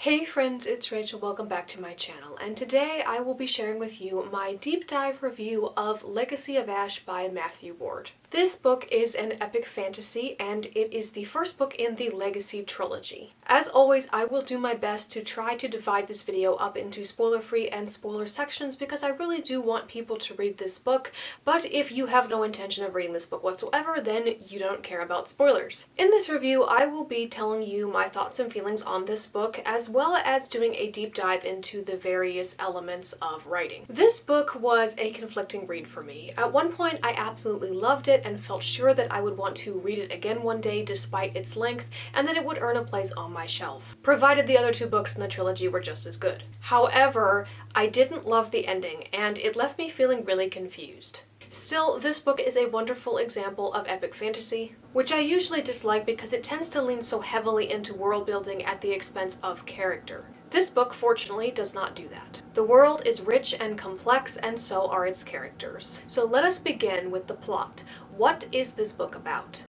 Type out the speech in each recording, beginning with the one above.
Hey friends, it's Rachel. Welcome back to my channel, and today I will be sharing with you my deep dive review of Legacy of Ash by Matthew Ward. This book is an epic fantasy, and it is the first book in the Legacy trilogy. As always, I will do my best to try to divide this video up into spoiler-free and spoiler sections because I really do want people to read this book, but if you have no intention of reading this book whatsoever, then you don't care about spoilers. In this review, I will be telling you my thoughts and feelings on this book, as well as doing a deep dive into the various elements of writing. This book was a conflicting read for me. At one point, I absolutely loved it and felt sure that I would want to read it again one day despite its length, and that it would earn a place on my shelf, provided the other two books in the trilogy were just as good. However, I didn't love the ending, and it left me feeling really confused. Still, this book is a wonderful example of epic fantasy, which I usually dislike because it tends to lean so heavily into world building at the expense of character. This book, fortunately, does not do that. The world is rich and complex, and so are its characters. So let us begin with the plot. What is this book about?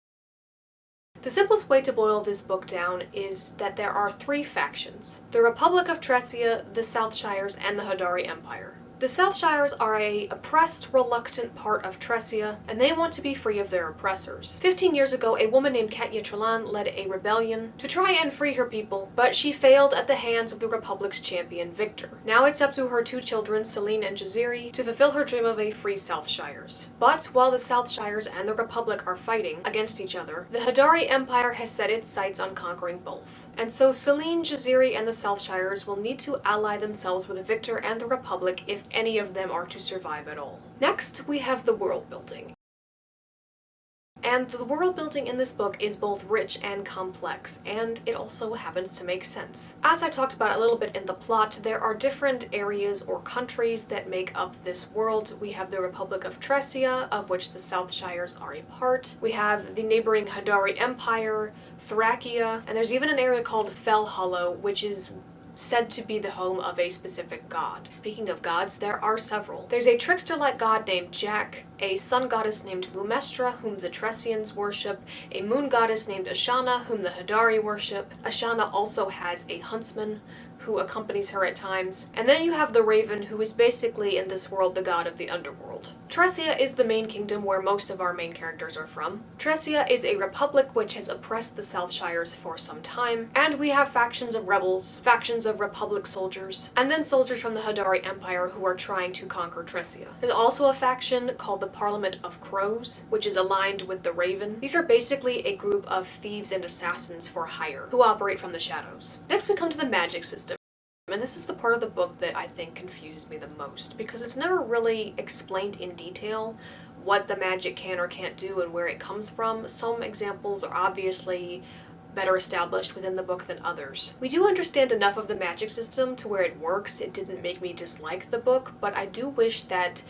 The simplest way to boil this book down is that there are three factions: the Republic of Tresia, the Southshires, and the Hadari Empire. The Southshires are a oppressed, reluctant part of Tresia, and they want to be free of their oppressors. 15 years ago, a woman named Katya Trelan led a rebellion to try and free her people, but she failed at the hands of the Republic's champion, Victor. Now it's up to her two children, Celine and Jaziri, to fulfill her dream of a free Southshires. But while the Southshires and the Republic are fighting against each other, the Hadari Empire has set its sights on conquering both. And so Celine, Jaziri, and the Southshires will need to ally themselves with Victor and the Republic if any of them are to survive at all. Next, we have the world building. And the world building in this book is both rich and complex, and it also happens to make sense. As I talked about a little bit in the plot, there are different areas or countries that make up this world. We have the Republic of Tresia, of which the Southshires are a part. We have the neighboring Hadari Empire, Thracia, and there's even an area called Fell Hollow, which is said to be the home of a specific god. Speaking of gods, there are several. There's a trickster-like god named Jack, a sun goddess named Lumestra, whom the Tresians worship, a moon goddess named Ashana, whom the Hadari worship. Ashana also has a huntsman who accompanies her at times. And then you have the Raven, who is basically in this world the god of the underworld. Tresia is the main kingdom where most of our main characters are from. Tresia is a republic which has oppressed the Southshires for some time, and we have factions of rebels, factions of republic soldiers, and then soldiers from the Hadari Empire who are trying to conquer Tresia. There's also a faction called the Parliament of Crows, which is aligned with the Raven. These are basically a group of thieves and assassins for hire who operate from the shadows. Next we come to the magic system. And this is the part of the book that I think confuses me the most, because it's never really explained in detail what the magic can or can't do and where it comes from. Some examples are obviously better established within the book than others. We do understand enough of the magic system to where it works. It didn't make me dislike the book, but I do wish that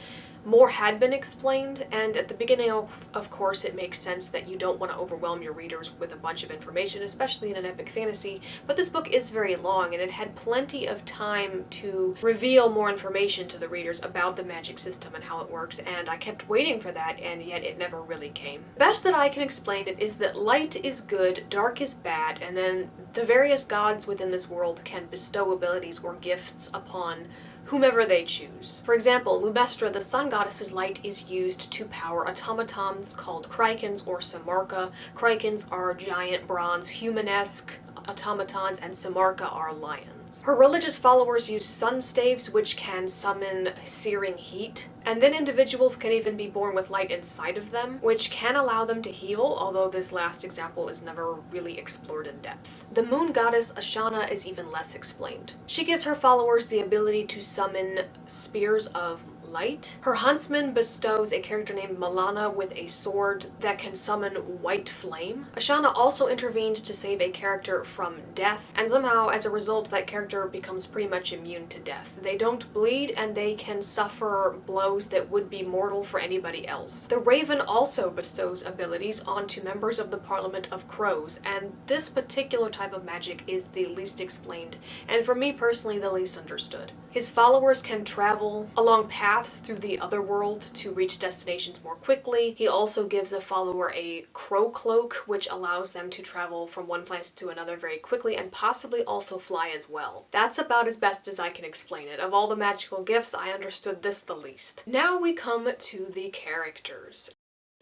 more had been explained, and at the beginning, of course, it makes sense that you don't want to overwhelm your readers with a bunch of information, especially in an epic fantasy, but this book is very long, and it had plenty of time to reveal more information to the readers about the magic system and how it works, and I kept waiting for that, and yet it never really came. The best that I can explain it is that light is good, dark is bad, and then the various gods within this world can bestow abilities or gifts upon whomever they choose. For example, Lumestra, the sun goddess's light, is used to power automatons called Krykens or Samarka. Krykens are giant bronze humanesque automatons, and Samarka are lions. Her religious followers use sun staves, which can summon searing heat, and then individuals can even be born with light inside of them, which can allow them to heal, although this last example is never really explored in depth. The moon goddess Ashana is even less explained. She gives her followers the ability to summon spears of light. Her huntsman bestows a character named Milana with a sword that can summon white flame. Ashana also intervenes to save a character from death, and somehow as a result that character becomes pretty much immune to death. They don't bleed, and they can suffer blows that would be mortal for anybody else. The Raven also bestows abilities onto members of the Parliament of Crows, and this particular type of magic is the least explained, and for me personally the least understood. His followers can travel along paths paths through the other world to reach destinations more quickly. He also gives a follower a crow cloak, which allows them to travel from one place to another very quickly and possibly also fly as well. That's about as best as I can explain it. Of all the magical gifts, I understood this the least. Now we come to the characters.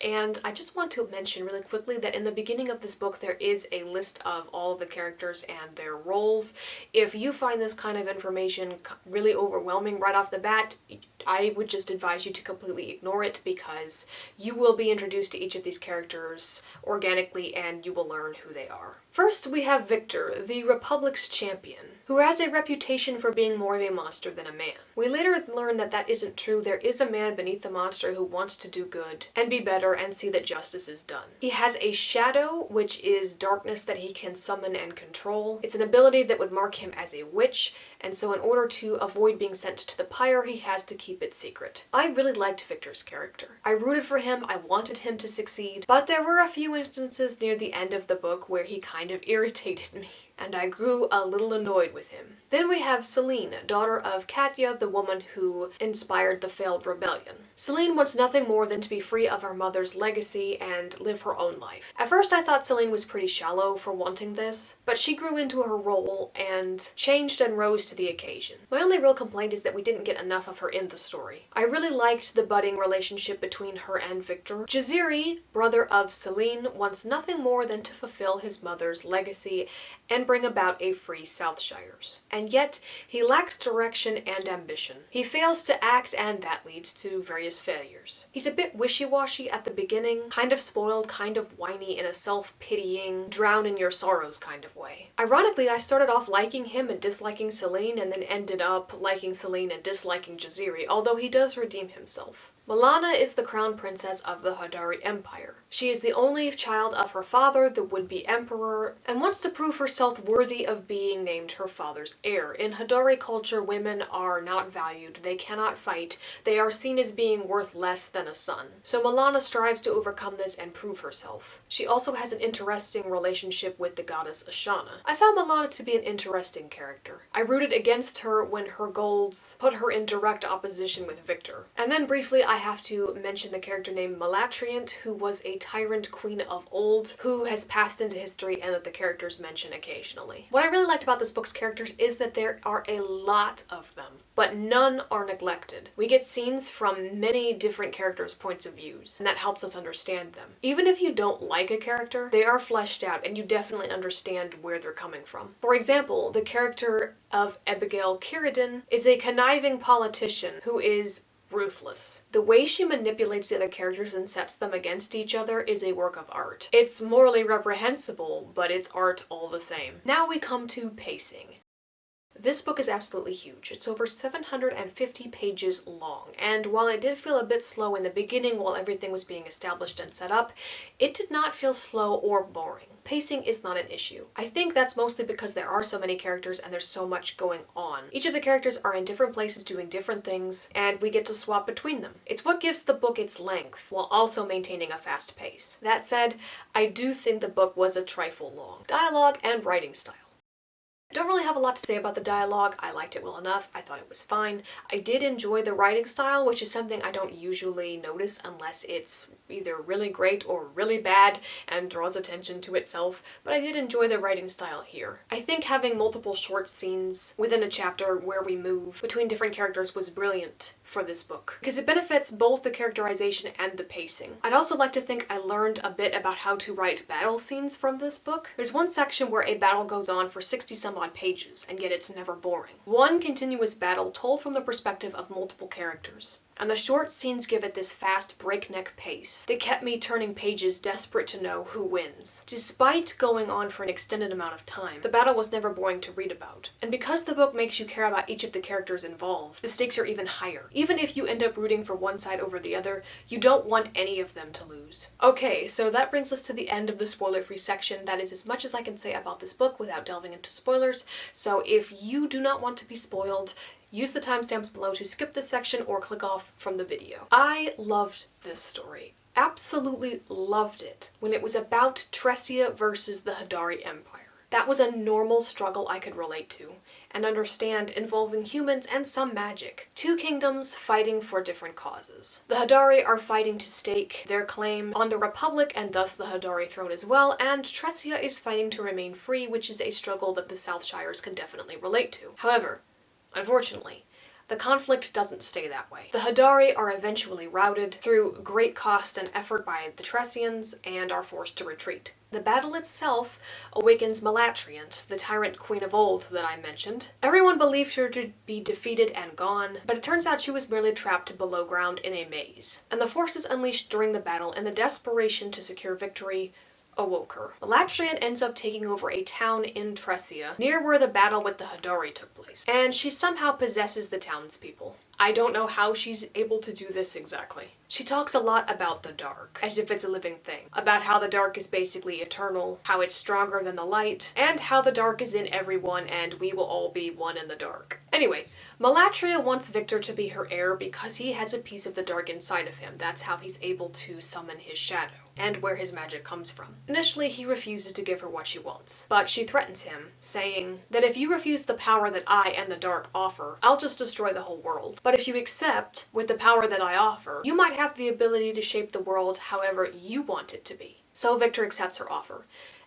And I just want to mention really quickly that in the beginning of this book there is a list of all of the characters and their roles. If you find this kind of information really overwhelming right off the bat, I would just advise you to completely ignore it, because you will be introduced to each of these characters organically and you will learn who they are. First, we have Victor, the Republic's champion, who has a reputation for being more of a monster than a man. We later learn that that isn't true. There is a man beneath the monster who wants to do good and be better and see that justice is done. He has a shadow, which is darkness that he can summon and control. It's an ability that would mark him as a witch, and so in order to avoid being sent to the pyre, he has to keep it secret. I really liked Victor's character. I rooted for him, I wanted him to succeed, but there were a few instances near the end of the book where he kind of irritated me, and I grew a little annoyed with him. Then we have Celine, daughter of Katya, the woman who inspired the failed rebellion. Celine wants nothing more than to be free of her mother's legacy and live her own life. At first I thought Celine was pretty shallow for wanting this, but she grew into her role and changed and rose to the occasion. My only real complaint is that we didn't get enough of her in the story. I really liked the budding relationship between her and Victor. Jaziri, brother of Celine, wants nothing more than to fulfill his mother's legacy and bring about a free Southshires. And yet, he lacks direction and ambition. He fails to act, and that leads to various failures. He's a bit wishy-washy at the beginning, kind of spoiled, kind of whiny in a self-pitying, drown in your sorrows kind of way. Ironically, I started off liking him and disliking Celine, and then ended up liking Celine and disliking Jaziri, although he does redeem himself. Milana is the crown princess of the Hadari Empire. She is the only child of her father, the would-be emperor, and wants to prove herself worthy of being named her father's heir. In Hadari culture, women are not valued, they cannot fight, they are seen as being worth less than a son. So Milana strives to overcome this and prove herself. She also has an interesting relationship with the goddess Ashana. I found Milana to be an interesting character. I rooted against her when her goals put her in direct opposition with Victor. And then briefly, I have to mention the character named Malatriant, who was a tyrant queen of old, who has passed into history and that the characters mention occasionally. What I really liked about this book's characters is that there are a lot of them, but none are neglected. We get scenes from many different characters' points of views, and that helps us understand them. Even if you don't like a character, they are fleshed out and you definitely understand where they're coming from. For example, the character of Abigail Kiridan is a conniving politician who is ruthless. The way she manipulates the other characters and sets them against each other is a work of art. It's morally reprehensible, but it's art all the same. Now we come to pacing. This book is absolutely huge. It's over 750 pages long, and while it did feel a bit slow in the beginning while everything was being established and set up, it did not feel slow or boring. Pacing is not an issue. I think that's mostly because there are so many characters and there's so much going on. Each of the characters are in different places doing different things, and we get to swap between them. It's what gives the book its length, while also maintaining a fast pace. That said, I do think the book was a trifle long. Dialogue and writing style. I don't really have a lot to say about the dialogue. I liked it well enough. I thought it was fine. I did enjoy the writing style, which is something I don't usually notice unless it's either really great or really bad and draws attention to itself, but I did enjoy the writing style here. I think having multiple short scenes within a chapter where we move between different characters was brilliant for this book, because it benefits both the characterization and the pacing. I'd also like to think I learned a bit about how to write battle scenes from this book. There's one section where a battle goes on for 60 some odd pages, and yet it's never boring. One continuous battle told from the perspective of multiple characters. And the short scenes give it this fast, breakneck pace. They kept me turning pages, desperate to know who wins. Despite going on for an extended amount of time, the battle was never boring to read about. And because the book makes you care about each of the characters involved, the stakes are even higher. Even if you end up rooting for one side over the other, you don't want any of them to lose. Okay, so that brings us to the end of the spoiler-free section. That is as much as I can say about this book without delving into spoilers. So if you do not want to be spoiled, use the timestamps below to skip this section or click off from the video. I loved this story. Absolutely loved it when it was about Tresia versus the Hadari Empire. That was a normal struggle I could relate to and understand, involving humans and some magic. Two kingdoms fighting for different causes. The Hadari are fighting to stake their claim on the Republic and thus the Hadari throne as well, and Tresia is fighting to remain free, which is a struggle that the Southshires can definitely relate to. However, unfortunately, the conflict doesn't stay that way. The Hadari are eventually routed through great cost and effort by the Tresians and are forced to retreat. The battle itself awakens Malatriant, the tyrant queen of old that I mentioned. Everyone believed her to be defeated and gone, but it turns out she was merely trapped below ground in a maze. And the forces unleashed during the battle and the desperation to secure victory awoke her. Malatriant ends up taking over a town in Tresia, near where the battle with the Hadari took place, and she somehow possesses the townspeople. I don't know how she's able to do this exactly. She talks a lot about the dark, as if it's a living thing, about how the dark is basically eternal, how it's stronger than the light, and how the dark is in everyone and we will all be one in the dark. Anyway, Malatria wants Victor to be her heir because he has a piece of the dark inside of him. That's how he's able to summon his shadow, and where his magic comes from. Initially, he refuses to give her what she wants, but she threatens him, saying that if you refuse the power that I and the dark offer, I'll just destroy the whole world. But if you accept, with the power that I offer, you might have the ability to shape the world however you want it to be. So Victor accepts her offer.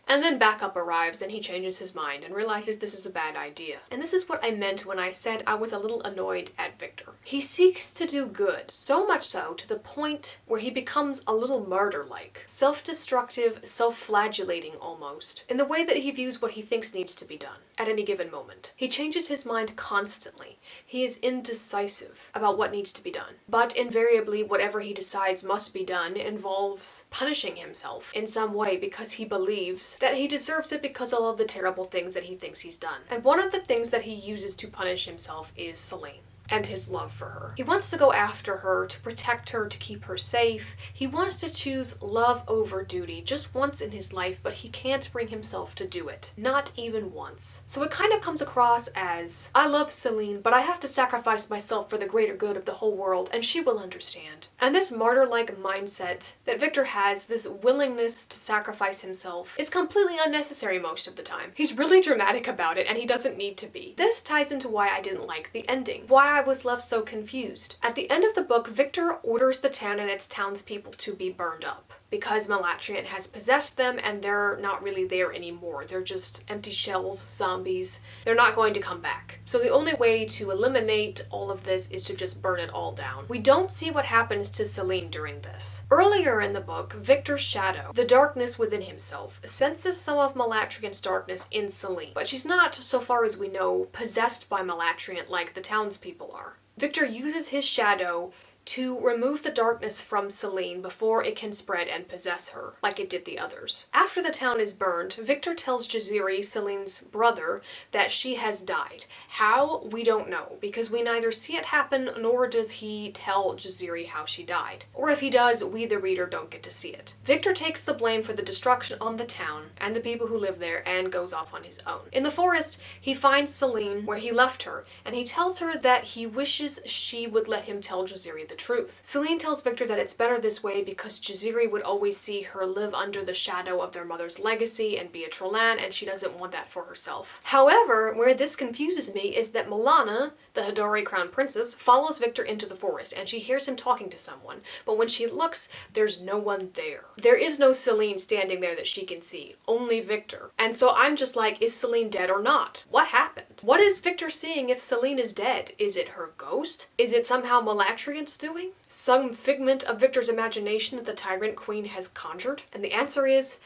And then backup arrives and he changes his mind and realizes this is a bad idea. And this is what I meant when I said I was a little annoyed at Victor. He seeks to do good, so much so to the point where he becomes a little martyr-like. Self-destructive, self-flagellating almost, in the way that he views what he thinks needs to be done at any given moment. He changes his mind constantly. He is indecisive about what needs to be done. But invariably, whatever he decides must be done involves punishing himself in some way because he believes that he deserves it because of all of the terrible things that he thinks he's done. And one of the things that he uses to punish himself is Selene and his love for her. He wants to go after her, to protect her, to keep her safe. He wants to choose love over duty just once in his life, but he can't bring himself to do it. Not even once. So it kind of comes across as, I love Selene, but I have to sacrifice myself for the greater good of the whole world, and she will understand. And this martyr-like mindset that Victor has, this willingness to sacrifice himself, is completely unnecessary most of the time. He's really dramatic about it, and he doesn't need to be. This ties into why I didn't like the ending. Why I was left so confused. At the end of the book, Victor orders the town and its townspeople to be burned up because Malatriant has possessed them and they're not really there anymore. They're just empty shells, zombies. They're not going to come back. So the only way to eliminate all of this is to just burn it all down. We don't see what happens to Selene during this. Earlier in the book, Victor's shadow, the darkness within himself, senses some of Malatriant's darkness in Selene, but she's not, so far as we know, possessed by Malatriant like the townspeople are. Victor uses his shadow to remove the darkness from Selene before it can spread and possess her, like it did the others. After the town is burned, Victor tells Jaziri, Selene's brother, that she has died. How? We don't know, because we neither see it happen nor does he tell Jaziri how she died. Or if he does, we the reader don't get to see it. Victor takes the blame for the destruction on the town and the people who live there and goes off on his own. In the forest, he finds Selene where he left her, and he tells her that he wishes she would let him tell Jaziri the truth. Selene tells Victor that it's better this way because Jaziri would always see her live under the shadow of their mother's legacy and be a Trellan, and she doesn't want that for herself. However, where this confuses me is that Milana, the Hadari crown princess, follows Victor into the forest and she hears him talking to someone, but when she looks, there's no one there. There is no Selene standing there that she can see, only Victor. And so I'm just like, is Selene dead or not? What happened? What is Victor seeing if Selene is dead? Is it her ghost? Is it somehow Malatriant's doing? Some figment of Victor's imagination that the Tyrant Queen has conjured? And the answer is,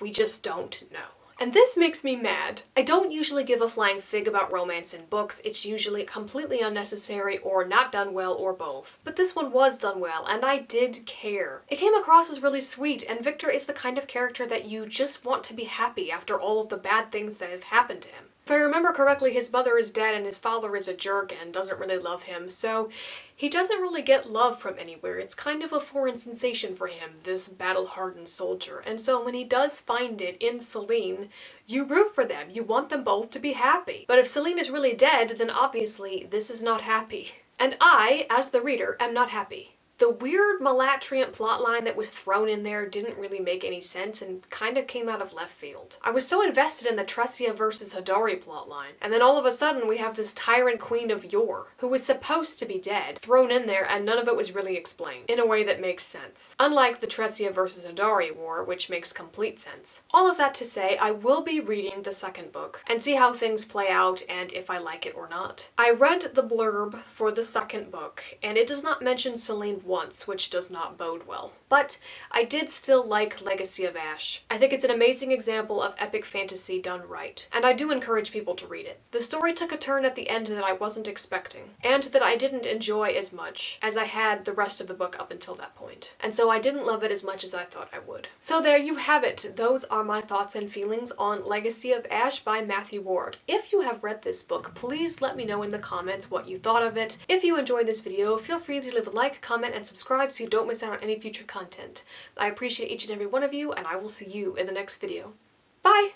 we just don't know. And this makes me mad. I don't usually give a flying fig about romance in books. It's usually completely unnecessary or not done well or both. But this one was done well, and I did care. It came across as really sweet, and Victor is the kind of character that you just want to be happy after all of the bad things that have happened to him. If I remember correctly, his mother is dead and his father is a jerk and doesn't really love him, so he doesn't really get love from anywhere. It's kind of a foreign sensation for him, this battle-hardened soldier. And so when he does find it in Selene, you root for them. You want them both to be happy. But if Selene is really dead, then obviously this is not happy. And I, as the reader, am not happy. The weird Malatriant plotline that was thrown in there didn't really make any sense and kind of came out of left field. I was so invested in the Tressia versus Hadari plotline, and then all of a sudden we have this tyrant queen of Yor, who was supposed to be dead, thrown in there, and none of it was really explained in a way that makes sense. Unlike the Tressia versus Hadari war, which makes complete sense. All of that to say, I will be reading the second book and see how things play out and if I like it or not. I read the blurb for the second book, and it does not mention Selene once, which does not bode well. But I did still like Legacy of Ash. I think it's an amazing example of epic fantasy done right, and I do encourage people to read it. The story took a turn at the end that I wasn't expecting, and that I didn't enjoy as much as I had the rest of the book up until that point. And so I didn't love it as much as I thought I would. So there you have it. Those are my thoughts and feelings on Legacy of Ash by Matthew Ward. If you have read this book, please let me know in the comments what you thought of it. If you enjoyed this video, feel free to leave a like, comment, and subscribe so you don't miss out on any future content. I appreciate each and every one of you, and I will see you in the next video. Bye!